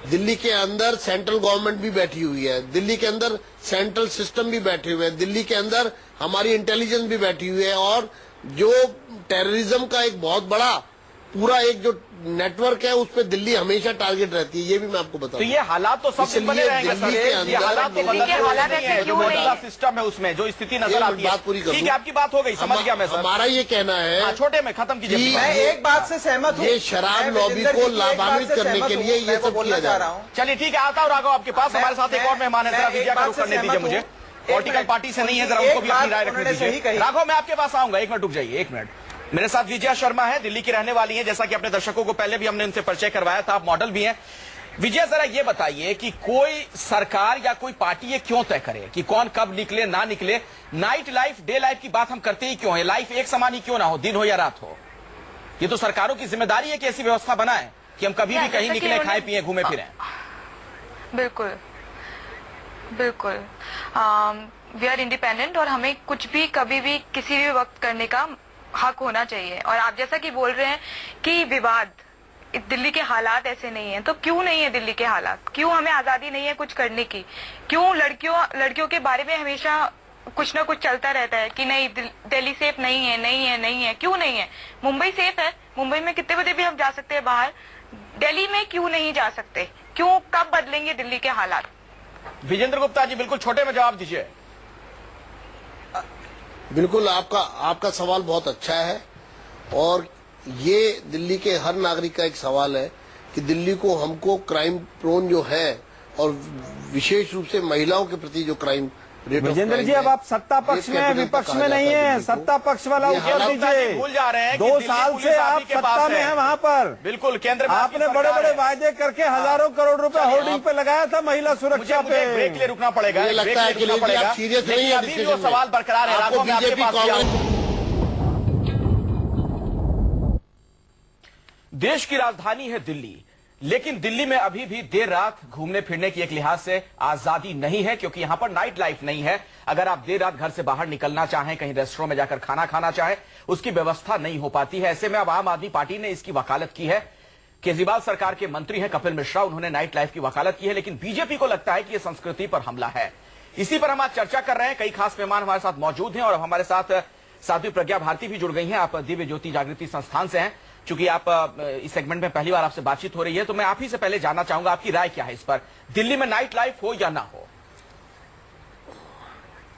दिल्ली के अंदर सेंट्रल गवर्नमेंट भी बैठी हुई है, दिल्ली के अंदर सेंट्रल सिस्टम भी बैठे हुए हैं, दिल्ली के अंदर हमारी इंटेलिजेंस भी बैठी हुई है, और जो टेररिज्म का एक बहुत बड़ा पूरा एक जो नेटवर्क है उस पर दिल्ली हमेशा टारगेट रहती है। ये भी मैं आपको बताऊं। तो ये हालात तो सब बने रहेंगे सर। ये हालात तो जो मौजूदा सिस्टम है उसमें जो स्थिति नजर आती है। बात पूरी कर, ठीक है, आपकी बात हो गई, समझ गया मैं सर। हमारा ये कहना है, छोटे में खत्म कीजिए। मैं एक बात से सहमत हूँ, ये शराब लॉबी को लाभान्वित करने के लिए ये सब किया जा रहा हूँ। चलिए ठीक है, आता हूँ राघव आपके पास। हमारे साथ एक और मेहमान है, जरा विजय का रुख करने दीजिए मुझे। पॉलिटिकल पार्टी से नहीं है, जरा उनको भी अपनी राय रखने दीजिए। राघव मैं आपके पास आऊंगा, 1 मिनट रुक जाइए, 1 मिनट। मेरे साथ विजया शर्मा है, दिल्ली की रहने वाली हैं। जैसा कि अपने दर्शकों को पहले भी हमने उनसे परिचय करवाया था, आप मॉडल भी हैं। विजया, जरा ये बताइए कि कोई सरकार या कोई पार्टी ये क्यों तय करे कि कौन कब निकले ना निकले? नाइट लाइफ, डे लाइफ की बात हम करते ही क्यों है? लाइफ एक समान ही क्यों ना हो, दिन हो या रात हो? ये तो सरकारों की जिम्मेदारी है कि ऐसी व्यवस्था बनाए कि हम कभी भी कहीं निकले, खाए पिए, घूमे फिरें। बिल्कुल बिल्कुल, वी आर इंडिपेंडेंट और हमें कुछ भी कभी भी किसी भी वक्त करने का हक होना चाहिए। और आप जैसा कि बोल रहे हैं कि विवाद, दिल्ली के हालात ऐसे नहीं है, तो क्यों नहीं है दिल्ली के हालात? क्यों हमें आजादी नहीं है कुछ करने की? क्यों लड़कियों के बारे में हमेशा कुछ ना कुछ चलता रहता है कि नहीं दिल्ली सेफ नहीं है, नहीं है, नहीं है? क्यों नहीं है? मुंबई सेफ है, मुंबई में कितने बजे भी हम जा सकते हैं बाहर। दिल्ली में क्यों नहीं जा सकते? क्यों, कब बदलेंगे दिल्ली के हालात? विजेंद्र गुप्ता जी, बिल्कुल छोटे में जवाब दीजिए। बिल्कुल, आपका सवाल बहुत अच्छा है और ये दिल्ली के हर नागरिक का एक सवाल है कि दिल्ली को, हमको क्राइम प्रोन जो है और विशेष रूप से महिलाओं के प्रति जो क्राइम रेट, विजेंद्र जी, अब आप सत्ता पक्ष में विपक्ष में नहीं है, सत्ता पक्ष वाला उत्तर दीजिए। भूल जा रहे हैं कि 2 दिल्ली साल पुलिस से आप आप ही के सत्ता पास में है। हैं वहाँ पर। बिल्कुल, केंद्र में आपने बड़े बड़े वायदे करके हजारों करोड़ रुपए होर्डिंग पे लगाया था महिला सुरक्षा पे। ब्रेक ले रुकना पड़ेगा, मुझे लगता है कि आप सीरियस नहीं है, अभी भी वो सवाल बरकरार है। आपको राघव, मैं आपके बीजेपी, पास कांग्रेस आऊं। देश की राजधानी है दिल्ली, लेकिन दिल्ली में अभी भी देर रात घूमने फिरने की एक लिहाज से आजादी नहीं है, क्योंकि यहां पर नाइट लाइफ नहीं है। अगर आप देर रात घर से बाहर निकलना चाहें, कहीं रेस्टोरेंट में जाकर खाना खाना चाहें, उसकी व्यवस्था नहीं हो पाती है। ऐसे में अब आम आदमी पार्टी ने इसकी वकालत की है। केजरीवाल सरकार के मंत्री हैं कपिल मिश्रा, उन्होंने नाइट लाइफ की वकालत की है, लेकिन बीजेपी को लगता है कि यह संस्कृति पर हमला है। इसी पर हम आज चर्चा कर रहे हैं। कई खास मेहमान हमारे साथ मौजूद हैं और हमारे साथ साध्वी प्रज्ञा भारती भी जुड़ गई हैं। आप दिव्य ज्योति जागृति संस्थान से हैं। चूंकि आप इस सेगमेंट में पहली बार आपसे बातचीत हो रही है, तो मैं आप ही से पहले जानना चाहूंगा आपकी राय क्या है इस पर, दिल्ली में नाइट लाइफ हो या ना हो?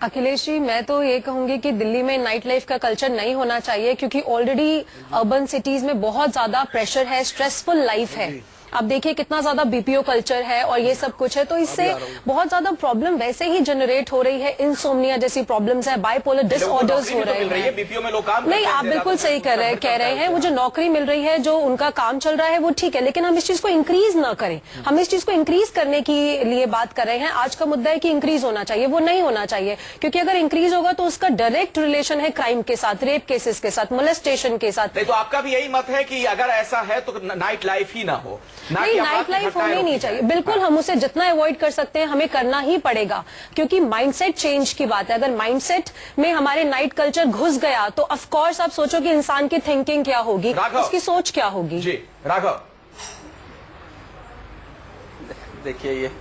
अखिलेश जी, मैं तो ये कहूंगी कि दिल्ली में नाइट लाइफ का कल्चर नहीं होना चाहिए, क्योंकि ऑलरेडी अर्बन सिटीज में बहुत ज्यादा प्रेशर है, स्ट्रेसफुल लाइफ है। आप देखिए कितना ज्यादा बीपीओ कल्चर है और ये सब कुछ है, तो इससे बहुत ज्यादा प्रॉब्लम वैसे ही जनरेट हो रही है। इंसोम्निया जैसी प्रॉब्लम्स है, बाइपोलर डिसऑर्डर्स हो रहे हैं। बीपीओ में लोग काम नहीं, आप बिल्कुल सही कह रहे हैं। वो जो नौकरी मिल रही है, जो उनका काम चल रहा है, वो ठीक है, लेकिन हम इस चीज को इंक्रीज ना करें। हम इस चीज को इंक्रीज करने के लिए बात कर रहे हैं। आज का मुद्दा है कि इंक्रीज होना चाहिए, वो नहीं होना चाहिए, क्योंकि अगर इंक्रीज होगा तो उसका डायरेक्ट रिलेशन है क्राइम के साथ, रेप केसेस के साथ, मोलेस्टेशन के साथ। नहीं, तो आपका भी यही मत है कि अगर ऐसा है तो नाइट लाइफ ही ना हो? नहीं, नाइट लाइफ होनी नहीं चाहिए। बिल्कुल, हम उसे जितना अवॉइड कर सकते हैं हमें करना ही पड़ेगा, क्योंकि माइंडसेट चेंज की बात है। अगर माइंडसेट में हमारे नाइट कल्चर घुस गया तो ऑफ कोर्स आप सोचो कि इंसान की थिंकिंग क्या होगी, उसकी सोच क्या होगी। जी राघव, देखिए ये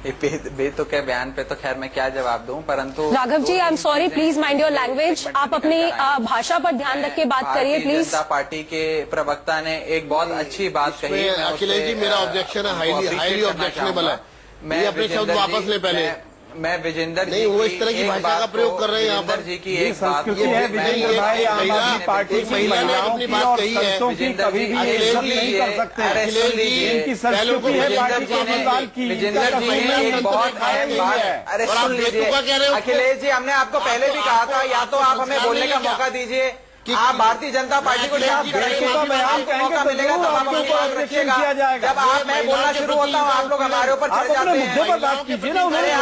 बेतुके के बयान पे तो खैर मैं क्या जवाब दूं, परंतु Raghav ji, I am sorry, please mind your language. आप अपनी भाषा पर ध्यान रख के बात करिए प्लीज। जनता पार्टी के प्रवक्ता ने एक बहुत अच्छी बात कही। अखिलेश जी, मेरा ऑब्जेक्शन है, हाईली ऑब्जेक्शनेबल है। मैं अपने शब्द वापस ले पहले। मैं विजेंद्र नहीं, वो इस तरह की भाषा का प्रयोग कर रहे हैं यहाँ पर। जी की एक बात संस्कृति है विजेंद्र भाई, आम आदमी पार्टी की महिलाओं की और संतों की कभी भी ये सब नहीं कर सकते। इनकी संस्कृति है पार्टी केजरीवाल की। विजेंद्र जी ने एक बहुत अहम बात, अरे सुन लीजिए अखिलेश जी, हमने आपको पहले भी कहा था, या तो आप हमें बोलने का मौका दीजिए। आप भारतीय जनता पार्टी को जब मौका मिलेगा तब आप अपनी बात रखिएगा। जब आप मैं बोलना शुरू होता हूँ आप लोग हमारे ऊपर चढ़ जाते हैं। मुद्दे पर बात कीजिए ना, उन्होंने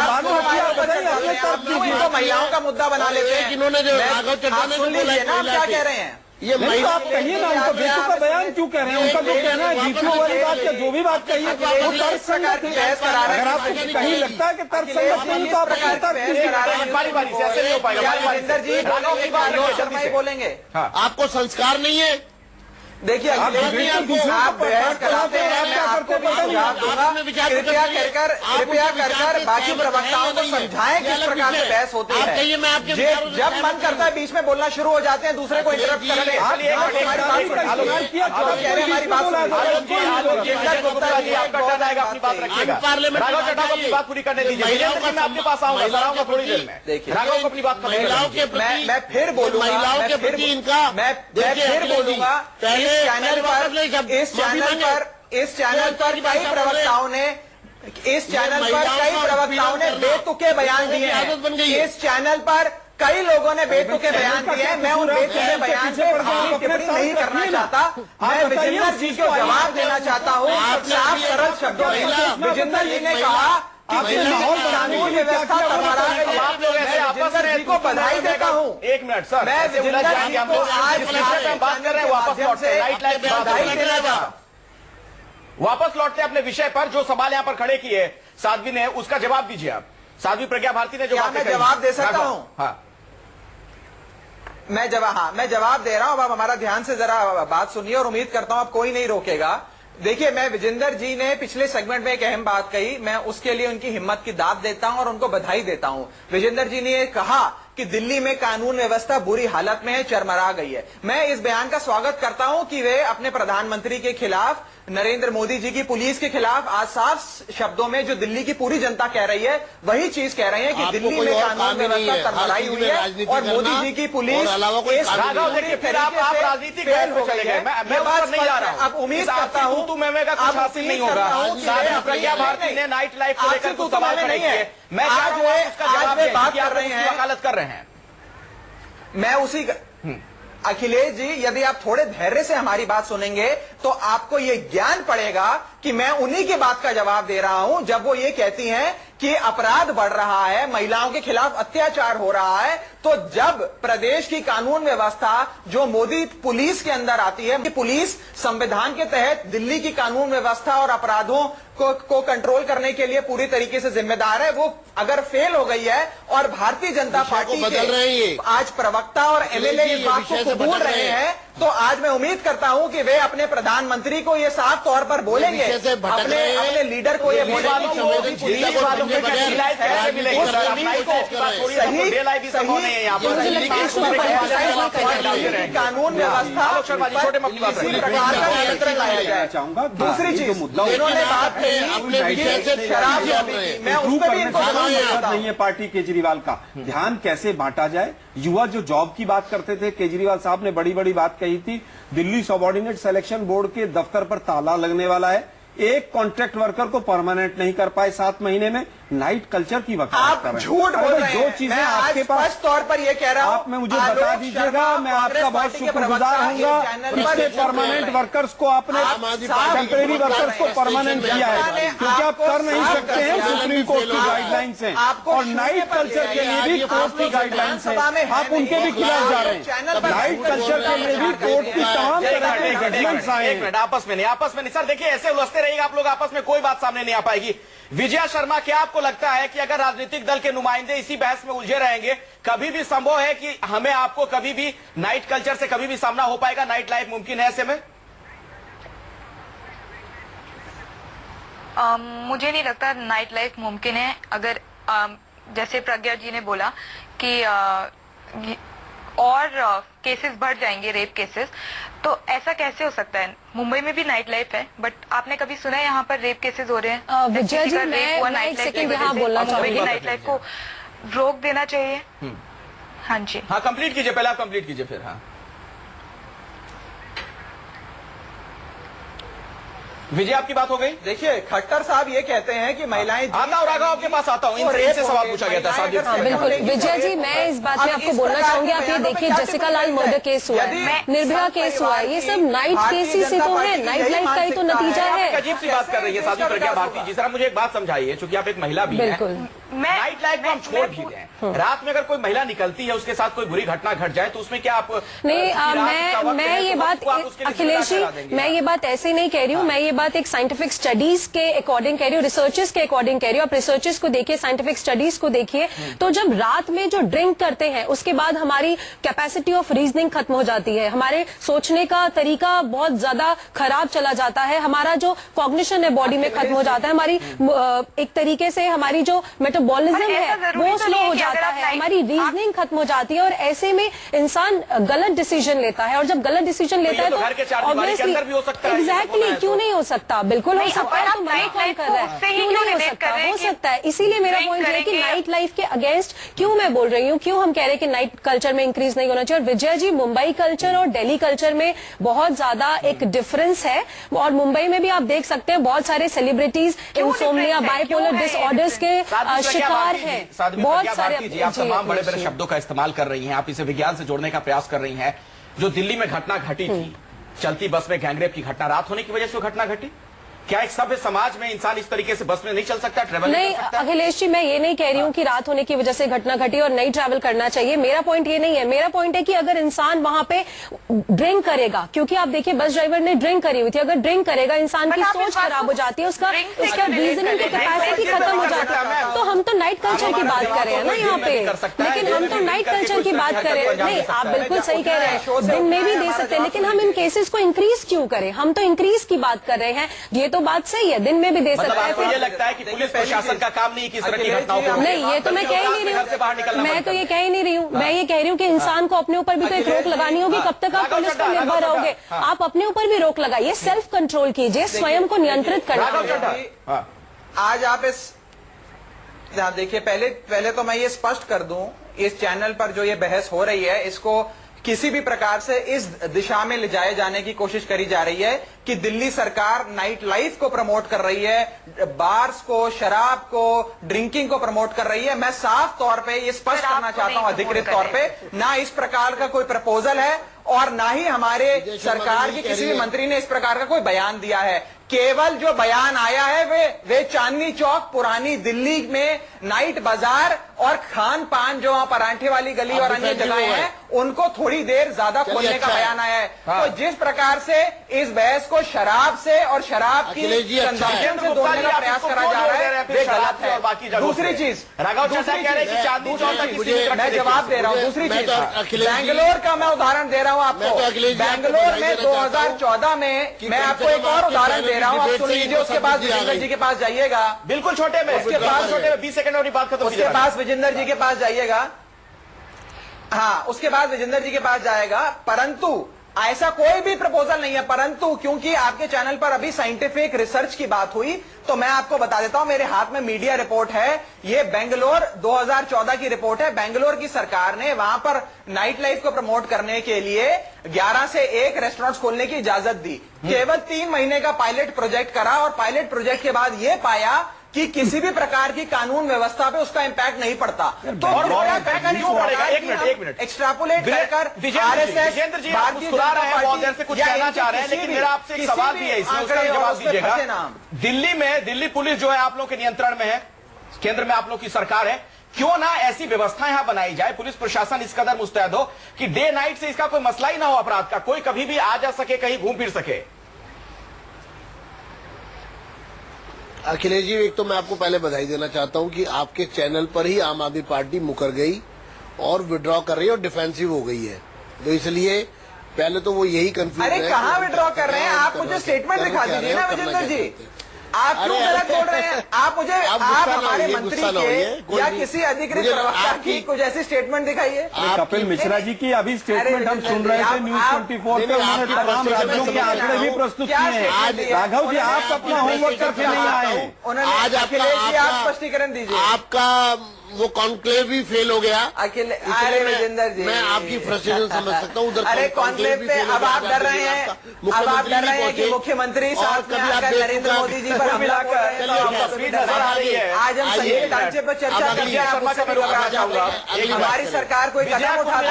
महिलाओं का मुद्दा बना लेते हैं। इन्होंने जो राघव चड्ढा ने सुन लीजिए ना, आप क्या कह रहे हैं? ये महिला, आप कहिए ना, उनका बेटू का बयान क्यों कह रहे हैं? उनका जो कहना है जीपीओ वाली बात या जो भी बात कही है वो तर्कसंगत है। अगर आपको कहीं लगता है कि तर्कसंगत नहीं तो आप बारी बारी से ऐसे नहीं हो पाएगा। विजेंद्र जी, राघव की बात शर्मा ही बोलेंगे। आपको संस्कार नहीं है? देखिए आप बहस कराते हैं, मैं आपको भी सुझाव दूंगा, कृपया कर बाकी प्रवक्ताओं को समझाएं किस प्रकार से बहस होती है। जब मन करता है बीच में बोलना शुरू हो जाते हैं, दूसरे को इंटरप्ट करके। हमारी बात अपनी बात पूरी करने दीजिए। मैं आपके पास आऊंगा, सराहूंगा थोड़ी देर में। देखिए राघव को अपनी बात महिलाओं के प्रति, मैं फिर बोलूंगा, महिलाओं के प्रति इनका, मैं फिर बोलूंगा, इस चैनल पर कई प्रवक्ताओं ने बेतुके बयान दिए हैं। इस चैनल पर कई लोगों ने बेतुके बयान दिए हैं, मैं उन बेतुके बयान पे टिप्पणी नहीं करना चाहता। मैं विजेंद्र जी को जवाब देना चाहता हूँ साफ सरल शब्दों में। विजेंद्र जी ने कहा कानून व्यवस्था आप लोग ऐसे आपस में को बधाई देता हूँ। एक मिनट सर, मैं विजेंद्र जी को आज बात कर रहे हैं, वापस लौटते हैं, बधाई देना चाहता। वापस लौटते हैं अपने विषय पर। जो सवाल यहाँ पर खड़े किए साध्वी ने, उसका जवाब दीजिए आप। साध्वी प्रज्ञा भारती ने जो बातें मैं कही, जवाब दे सकता हूँ? हाँ, मैं जवाब दे रहा हूं। अब हमारा ध्यान से जरा बात सुनिए और उम्मीद करता हूं अब कोई नहीं रोकेगा। देखिए, मैं विजेंद्र जी ने पिछले सेगमेंट में एक अहम बात कही, मैं उसके लिए उनकी हिम्मत की दाद देता हूं और उनको बधाई देता हूं। विजेंद्र जी ने कहा कि दिल्ली में कानून व्यवस्था बुरी हालत में है, चरमरा गई है। मैं इस बयान का स्वागत करता हूं कि वे अपने प्रधानमंत्री के खिलाफ, नरेंद्र मोदी जी की पुलिस के खिलाफ आज साफ शब्दों में जो दिल्ली की पूरी जनता कह रही है वही चीज कह रहे हैं कि दिल्ली में कानून व्यवस्था चरमराई हुई है और मोदी जी की पुलिस फिर आप राजनीति फेल हो गई है। मैं बात नहीं जा रहा हूं। अब उम्मीद करता हूं तू मैं का कुछ हासिल नहीं होगा। प्रज्ञा भारती ने नाइट लाइफ को लेकर कुछ सवाल नहीं है। मैं आज वे बात कर रहे हैं, वकालत कर रहे हैं। मैं उसी अखिलेश जी, यदि आप थोड़े धैर्य से हमारी बात सुनेंगे तो आपको यह ज्ञान पड़ेगा कि मैं उन्हीं की बात का जवाब दे रहा हूं जब वो ये कहती हैं कि अपराध बढ़ रहा है, महिलाओं के खिलाफ अत्याचार हो रहा है। तो जब प्रदेश की कानून व्यवस्था जो मोदी पुलिस के अंदर आती है, पुलिस संविधान के तहत दिल्ली की कानून व्यवस्था और अपराधों को कंट्रोल करने के लिए पूरी तरीके से जिम्मेदार है, वो अगर फेल हो गई है और भारतीय जनता पार्टी के आज प्रवक्ता और एमएलए इस बात को कबूल रहे हैं, तो आज मैं उम्मीद करता हूं कि वे अपने प्रधानमंत्री को ये साफ तौर पर बोलेंगे, अपने लीडर को ये कानून व्यवस्था छोटे प्रकार का नियंत्रण लाया जाए। दूसरी चीज इन्होंने बात कही शराब, मैं उस पर भी इनको नहीं है पार्टी केजरीवाल का ध्यान कैसे बांटा जाए। युवा जो जॉब की बात करते थे, केजरीवाल साहब ने बड़ी बड़ी बात कही थी। दिल्ली सबऑर्डिनेट सिलेक्शन बोर्ड के दफ्तर पर ताला लगने वाला है। एक कॉन्ट्रैक्ट वर्कर को परमानेंट नहीं कर पाए 7 महीने में। नाइट कल्चर की वकालत कर रहे हैं। झूठ बोल रहे हैं। जो चीजें आपके पास तौर पर ये कह रहा हूं, आप में मुझे बता दीजिएगा, मैं आपका बहुत शुक्रगुजार होऊंगा। इससे परमानेंट वर्कर्स को आपने टेम्परेरी वर्कर्स को परमानेंट किया है, क्योंकि आप कर नहीं सकते हैं, सुप्रीम कोर्ट की गाइडलाइंस है और नाइट कल्चर के लिए भी कोर्ट की गाइडलाइंस है, आप उनके भी खिलाफ जा रहे हैं। नाइट कल्चर के लिए भी कोर्ट की तमाम तरह की गाइडलाइंस आए हैं। आपस में नहीं सर, देखिए ऐसे उलझते रहेगा आप लोग आपस में, कोई बात सामने नहीं आ पाएगी। विजया शर्मा, क्या आपको लगता है कि अगर राजनीतिक दल के नुमाइंदे इसी बहस में उलझे रहेंगे, कभी भी संभव है कि हमें आपको कभी भी नाइट कल्चर से कभी भी सामना हो पाएगा, नाइट लाइफ मुमकिन है ऐसे में? मुझे नहीं लगता नाइट लाइफ मुमकिन है। अगर जैसे प्रज्ञा जी ने बोला कि और केसेस बढ़ जाएंगे, रेप केसेस, तो ऐसा कैसे हो सकता है? मुंबई में भी नाइट लाइफ है, बट आपने कभी सुना है यहाँ पर रेप केसेस हो रहे हैं? विजय जी, मैं एक सेकंड यहाँ बोलना चाहूंगी। मुंबई की नाइट लाइफ को रोक देना चाहिए। हाँ जी, हाँ कंप्लीट कीजिए, पहले आप कंप्लीट कीजिए फिर। हाँ विजय, आपकी बात हो गई। देखिए, खट्टर साहब ये कहते हैं कि महिलाएं आता हूँ, राघव आपके पास आता हूँ, इनसे सवाल पूछा गया था। बिल्कुल विजय जी, मैं इस बात में आपको बोलना चाहूंगी, आप ये देखिए जसिका लाल मर्डर केस हुआ है, निर्भया केस हुआ है, ये सब नाइट केसेस ही तो है, नाइट लाइफ का ही तो नतीजा है। अजीब सी बात कर रही है साध्वी प्रज्ञा भारती जी। सर मुझे एक बात समझाइए, चूंकि आप एक महिला भी हैं, नाइट लाइफ को हम छोड़ भी दें, रात में अगर कोई महिला निकलती है, उसके साथ कोई बुरी घटना घट जाए, तो उसमें क्या आप नहीं, मैं ये बात अखिलेश जी, मैं ये बात ऐसे नहीं कह रही हूँ, मैं ये बात एक साइंटिफिक स्टडीज के अकॉर्डिंग कह रही हूँ, रिसर्चेस के अकॉर्डिंग कह रही हूँ। आप रिसर्चेस को देखिए, साइंटिफिक स्टडीज को देखिए, तो जब रात में जो ड्रिंक करते हैं उसके बाद हमारी कैपेसिटी ऑफ रीजनिंग खत्म हो जाती है, हमारे सोचने का तरीका बहुत ज्यादा खराब चला जाता है, हमारा जो कॉग्निशन है बॉडी में खत्म हो जाता है, हमारी एक तरीके से हमारी जो मेटाबॉलिज्म है वो स्लो हो जाता है, हमारी रीजनिंग खत्म हो जाती है, और ऐसे में इंसान गलत डिसीजन लेता है, और जब गलत डिसीजन लेता है तो ऑब्वियसली एग्जैक्टली क्यों नहीं हो सकता, बिल्कुल हो सकता है। तो मैं कॉल कर रहा है, क्यों नहीं हो सकता, हो सकता है। इसीलिए मेरा पॉइंट है कि नाइट लाइफ के अगेंस्ट क्यों मैं बोल रही हूँ, क्यों हम कह रहे हैं कि नाइट कल्चर में इंक्रीज नहीं होना चाहिए। और विजय जी, मुंबई कल्चर और दिल्ली कल्चर में बहुत ज्यादा एक डिफरेंस है, और मुंबई में भी आप देख सकते हैं बहुत सारे सेलिब्रिटीज इंसोम्निया, बाइपोलर डिसऑर्डर्स के शिकार हैं। बहुत सारे जी, आप तमाम बड़े बड़े शब्दों का इस्तेमाल कर रही हैं, आप इसे विज्ञान से जोड़ने का प्रयास कर रही हैं। जो दिल्ली में घटना घटी थी, चलती बस में गैंगरेप की घटना, रात होने की वजह से वो घटना घटी? क्या एक सभ्य समाज में इंसान इस तरीके से बस में नहीं चल सकता, ट्रेवल नहीं कर सकता? अखिलेश जी, मैं ये नहीं कह रही हूँ कि रात होने की वजह से घटना घटी और नहीं ट्रैवल करना चाहिए। मेरा पॉइंट ये नहीं है। मेरा पॉइंट है कि अगर इंसान वहां पे ड्रिंक करेगा, क्योंकि आप देखिए बस ड्राइवर ने ड्रिंक करी हुई थी, अगर ड्रिंक करेगा इंसान की सोच खराब हो जाती है, उसका रीजनिंग की कैपेसिटी खत्म हो जाती है। तो हम तो नाइट कल्चर की बात कर रहे हैं ना यहाँ पे, लेकिन हम तो नाइट कल्चर की बात कर रहे हैं। नहीं, आप बिल्कुल सही कह रहे हैं, दिन में भी दे सकते हैं, लेकिन हम इन केसेस को इंक्रीज क्यों करें? हम तो इंक्रीज की बात कर रहे हैं, ये तो बात सही है, दिन में भी दे सकते हैं। आपको ये लगता है कि पुलिस प्रशासन का काम नहीं है कि इस तरह की घटनाओं को? नहीं, ये तो मैं कह ही नहीं रही हूँ। मैं तो ये कह ही नहीं रही हूँ। मैं ये कह रही हूँ कि इंसान को अपने ऊपर भी तो एक रोक लगानी होगी। कब तक आप पुलिस पर निर्भर रहोगे? आप अपने ऊपर भी रोक लगाइए, सेल्फ कंट्रोल कीजिए, स्वयं को नियंत्रित करिए। आज आप इस देखिए, पहले तो मैं ये स्पष्ट कर दूं, इस चैनल पर जो ये बहस हो रही है, इसको किसी भी प्रकार से इस दिशा में ले जाए जाने की कोशिश करी जा रही है कि दिल्ली सरकार नाइट लाइफ को प्रमोट कर रही है, बार्स को, शराब को, ड्रिंकिंग को प्रमोट कर रही है। मैं साफ तौर पे ये स्पष्ट करना चाहता हूं, अधिकृत तौर पे, ना इस प्रकार का कोई प्रपोजल है और ना ही हमारे सरकार के किसी भी मंत्री ने इस प्रकार का कोई बयान दिया है। केवल जो बयान आया है वे चांदनी चौक, पुरानी दिल्ली में नाइट बाजार और खान पान, जो वहां परांठे वाली गली और अन्य जगह हैं, उनको थोड़ी देर ज्यादा खोलने का बयान आया है। तो जिस प्रकार से इस बहस को शराब से और शराब की कंजम्पशन से जोड़ने का प्रयास करा जा रहा है, वे गलत है। बाकी दूसरी चीज, मैं जवाब दे रहा हूँ। दूसरी चीज, बैंगलोर का मैं उदाहरण दे रहा हूँ आपको। बैंगलोर में 2014 में, मैं आपको एक और उदाहरण दे रहा हूँ, आप सुन लीजिए। उसके बाद विजेंद्र जी के पास जाइएगा, बिल्कुल छोटे में, उसके पास छोटे में 20 सेकंड वाली बात खत्म। उसके पास विजेंद्र जी के पास जाइएगा, हाँ, उसके बाद विजेंद्र जी के पास जाएगा। परंतु ऐसा कोई भी प्रपोजल नहीं है, परंतु क्योंकि आपके चैनल पर अभी साइंटिफिक रिसर्च की बात हुई, तो मैं आपको बता देता हूं, मेरे हाथ में मीडिया रिपोर्ट है, ये बेंगलोर 2014 की रिपोर्ट है। बेंगलोर की सरकार ने वहां पर नाइट लाइफ को प्रमोट करने के लिए 11 से 1 रेस्टोरेंट्स खोलने की इजाजत दी। केवल 3 महीने का पायलट प्रोजेक्ट करा और पायलट प्रोजेक्ट के बाद यह पाया कि किसी भी प्रकार की कानून व्यवस्था पे उसका इंपैक्ट नहीं पड़ता। तो एक्स्ट्रापोलेट कर विजेंद्र जी आप मुस्कुरा रहे हैं, बहुत देर से कुछ कहना चाह रहे हैं, लेकिन मेरा आपसे एक सवाल भी है, इसमें उसका जवाब दीजिएगा। दिल्ली में, दिल्ली पुलिस जो है आप लोगों के नियंत्रण में है, केंद्र में आप लोग की सरकार है, क्यों ना ऐसी व्यवस्था यहां बनाई जाए, पुलिस प्रशासन इस कदर मुस्तैद हो कि डे नाइट से इसका कोई मसला ही ना हो, अपराध का कोई कभी भी आ जा सके, कहीं घूम फिर सके। अखिलेश जी, एक तो मैं आपको पहले बधाई देना चाहता हूं कि आपके चैनल पर ही आम आदमी पार्टी मुकर गई और विड्रॉ कर रही है और डिफेंसिव हो गई है। तो इसलिए पहले तो वो यही कंफ्यूज है। अरे कहाँ विड्रॉ कर रहे हैं आप? मुझे स्टेटमेंट दिखा दीजिए ना विजेंद्र जी, आप क्यों गलत बोल रहे हैं? आप मुझे, आप हमारे मंत्री के या किसी अधिकृत प्रवक्ता की कुछ ऐसी स्टेटमेंट दिखाइए। कपिल मिश्रा जी की अभी स्टेटमेंट हम सुन रहे थे न्यूज 24 पे, उन्होंने तमाम राज्यों के आंकड़े भी प्रस्तुत किए हैं। राघव जी, आप अपना होमवर्क करके नहीं आए। आज आप स्पष्टीकरण दीजिए। आपका वो कॉन्क्लेव भी फेल हो गया। अरे विजेंद्र जी, मैं आपकी फ्रस्ट्रेशन समझ सकता हूँ। उधर अरे कॉन्क्लेव पे अब आप डर रहे हैं, अब आप डर रहे हैं कि मुख्यमंत्री साथ में आकर नरेंद्र मोदी जी पर हमला कर रहे हैं। आज हम सही ढांचे पर चर्चा करके हमारी सरकार कोई कदम उठाती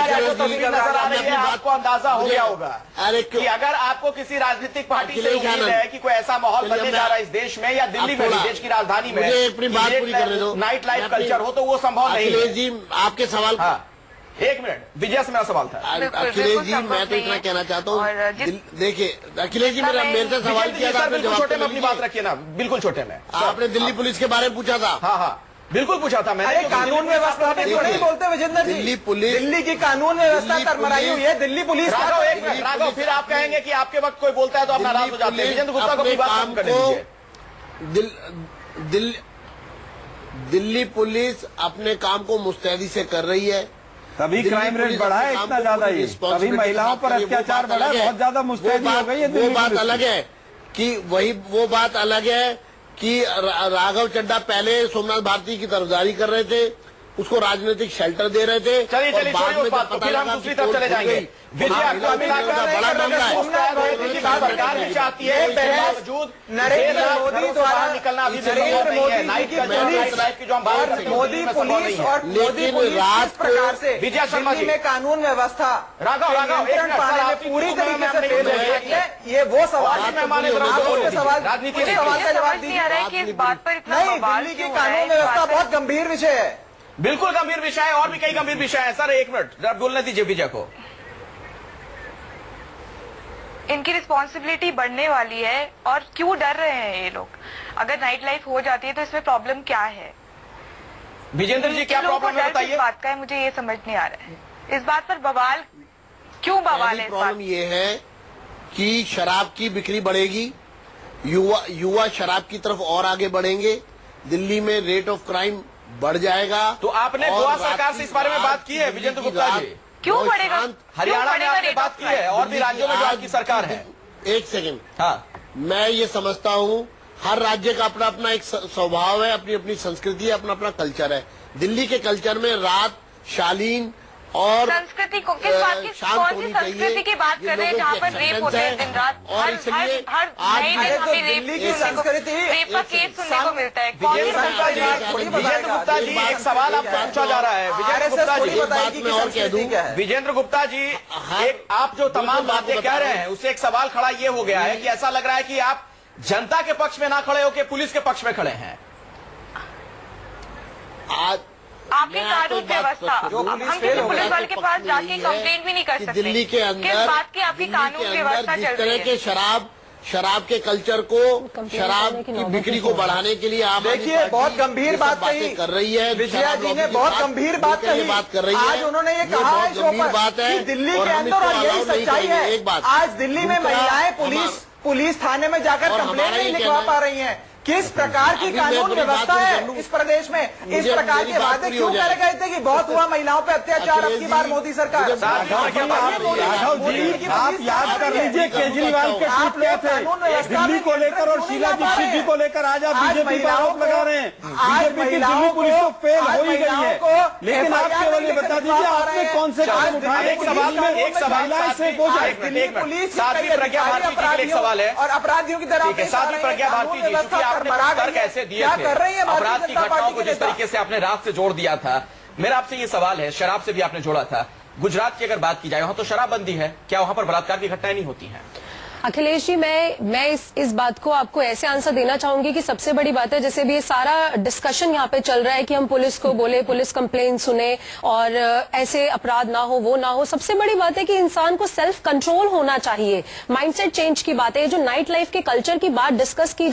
है, आपको अंदाजा हो गया होगा कि अगर आपको किसी राजनीतिक पार्टी से उम्मीद है कि कोई ऐसा माहौल बनने जा रहा है इस देश में या दिल्ली में, देश की राजधानी में, अपनी बात पूरी करने दो, नाइट लाइफ कल्चर हो, तो वो संभव नहीं। अखिलेश जी, आपके सवाल, एक मिनट, विजय से मेरा सवाल था। अखिलेश जी, मैं तो इतना कहना चाहता हूँ, देखिए अखिलेश जी, मेरे से सवाल किया था, बिल्कुल छोटे में अपनी बात रखिए ना, बिल्कुल छोटे में। आपने दिल्ली पुलिस के बारे में पूछा था? हाँ हाँ, बिल्कुल पूछा था मैंने। कानून व्यवस्था पे क्यों नहीं बोलते विजेंद्र जी? दिल्ली पुलिस, दिल्ली की कानून व्यवस्था तरमराई हुई है। दिल्ली पुलिस, राघव एक मिनट, राघव फिर आप कहेंगे कि आपके वक्त कोई बोलता है तो आप नाराज हो जाते हैं। विजेंद्र गुप्ता को अपनी बात खत्म करने दीजिए। दिल्ली पुलिस अपने काम को मुस्तैदी से कर रही है, तभी क्राइम रेट बढ़ा है इतना ज्यादा, ये तभी महिलाओं पर अत्याचार बढ़ा है, बहुत ज्यादा मुस्तैदी हो गई है। वो बात अलग है कि वो बात अलग है कि राघव चड्ढा पहले सोमनाथ भारती की तरफदारी कर रहे थे, उसको राजनीतिक शेल्टर दे रहे थे। चलिए और चलिए बाद छोड़िए में उस बात जब को, पता फिर हम लगा दूसरी कि तरफ पोल चले खुल जाएंगे। गई, विजय महिला आपको मिलाकर बड़ा मामला है। सरकार भी चाहती है, इसके बावजूद नरेंद्र मोदी द्वारा निकलना अभी नरेंद्र मोदी नाइट की की जो हम बात और करते हैं, मोदी पुलिस और मोदी लेकिन पुलिस रात किस प्रकार से विजय शर्मा दिल्ली जी। में कानून व्यवस्था राघव, एक नियंत्रण मिनट, पाने सर, में आपकी पूरी तो तरीके मैं से आपसे फेल हो नहीं गई बोल है। ये वो सवाल आज मेहमान इधर आप बोल उसके सवाल राजनीति उस सवाल का जवाब नहीं आ रहा है कि इस बात पर इतना नहीं, बवाल दिल्ली की क्यों हो रहा है? कानून इस व्यवस्था बात पर- बहुत गंभीर विषय है। बिल्कुल गंभीर विषय है, और भी कई गंभीर विषय है। सर एक मिनट जरा बोलने दीजिए विजय को। इनकी रिस्पॉन्सिबिलिटी बढ़ने वाली है और क्यों डर रहे हैं ये लोग? अगर नाइट लाइफ हो जाती है तो इसमें प्रॉब्लम क्या है? विजेंद्र जी क्या इन लोगों को प्रॉब्लम है डर किस बताइए। बात का है, मुझे ये समझ नहीं आ रहा है। इस बात पर बवाल क्यों बवाल है? इस बात प्रॉब्लम ये है कि शराब की बिक्री बढ़ेगी, युवा शराब की तरफ और आगे बढ़ेंगे, दिल्ली में रेट ऑफ क्राइम बढ़ जाएगा। तो आपने और गोवा रात सरकार की से इस बारे में बात रात की है दिल्ली विजेंद्र की गुप्ता रात जी? क्यों बहुत बढ़ेगा? शांत। हरियाणा में आपने rate बात of की है, और भी दिल्ली राज्यों में की जो आज आपकी सरकार है। एक सेकंड, हाँ, मैं ये समझता हूँ हर राज्य का अपना अपना एक स्वभाव है, अपनी अपनी संस्कृति है, अपना अपना कल्चर है। दिल्ली के कल्चर में रात शालीन और संस्कृति को किस बात की, शांत कौन सी होनी संस्कृति चाहिए। की बात ये कर रहे हैं लोगों जहाँ की पर रेप acceptance होते हैं है। दिन रात? और हर इसलिए हर आज नए भी- दिन हमें दिल्ली की रेप संस्कृति रेप का केस सुनने को मिलता है। कौन सी विजेंद्र गुप्ता जी, संस्कृति? विजेंद्र गुप्ता जी एक सवाल आपको पूछा जा रहा है। विजेंद्र गुप्ता जी, एक बात मैं और कह दूं, विजेंद्र गुप्ता जी, एक आप जो तमाम बिल्कुल बातें आपको कह बता रहे रहा हैं उससे एक सवाल खड़ा ये हो गया है कि ऐसा लग रहा है कि आप जनता के पक्ष में ना खड़े होकर पुलिस के पक्ष में खड़े हैं। आज आपकी मैं आपको कानून एक बात व्यवस्था, स्पष्ट करूं। हम किसी पुलिस वाले के पक्ष पास में जाके यही है कंप्लेंट भी नहीं कर कि सकते। दिल्ली के अंदर किस बात की आपकी दिल्ली के कानून अंदर व्यवस्था जिस चल तरह रही के है? शराब के कल्चर को, शराब की बिक्री को बढ़ाने के लिए आम आदमी देखिए, पार्टी बहुत गंभीर ये सब बात बातें कही कर रही है। विजया शराब जी लॉबी ने के बहुत साथ गंभीर बात मिलकर ये कही। बात कर रही है। आज उन्होंने ये कहा बहुत है शो गंभीर पर बात है कि दिल्ली और के हम अंदर इसको और यही allow नहीं सच्चाई करेंगे। है। एक बात आज दिल्ली में दूसरा, महिलाएं पुलिस थाने में जाकर और कंप्लेंट हमारा नहीं ये लिखवा कहना पा रही हैं। किस प्रकार की अभी मैं कानून पूरी बात व्यवस्था पूरी कर है लूं। इस प्रदेश में? इस मुझे प्रकार मेरी के बात वादे पूरी क्यों हो करे जाए। गए थे कि बहुत हुआ महिलाओं पे अत्याचार? अब की बार मोदी सरकार आप याद कर लीजिए केजरीवाल के आप ट्वीट क्या लोग कानून थे व्यवस्था दिल्ली में को लेकर और क्यों नहीं शीला ला पा दीक्षित रहे जी हैं? को लेकर आज आप आज बीजेपी पर आरोप लगा रहे हैं। आज बीजेपी की महिलाओं दिल्ली पुलिस तो को- फेल आज हो ही गई है, महिलाओं को लेकिन आप FIR केवल ये नहीं बता लिखवा दीजिए पा आपने रहे हैं। कौन से आज कदम उठाए? एक सवाल से हो जाए। दिल्ली पुलिस साध्वी प्रज्ञा भारती जी के लिए एक सवाल है। और अपराधियों की तरह ठीक है, साध्वी प्रज्ञा भारती जी, क्योंकि आपने तर्क ऐसे दिए क्या थे कर रही है अपराध की घटनाओं को जिस नेता? तरीके से आपने रात से जोड़ दिया था, मेरा आपसे ये सवाल है, शराब से भी आपने जोड़ा था। गुजरात की अगर बात की जाए, वहां तो शराबबंदी है, क्या वहां पर बलात्कार की घटनाएं नहीं होती हैं? अखिलेश जी, मैं इस बात को आपको ऐसे आंसर देना चाहूंगी कि सबसे बड़ी बात है, जैसे भी ये सारा डिस्कशन यहाँ पे चल रहा है कि हम पुलिस को बोले, पुलिस कंप्लेन सुने और ऐसे अपराध ना हो, वो ना हो। सबसे बड़ी बात है कि इंसान को सेल्फ कंट्रोल होना चाहिए, माइंडसेट चेंज की बात है। जो नाइट लाइफ के कल्चर की बात डिस्कस की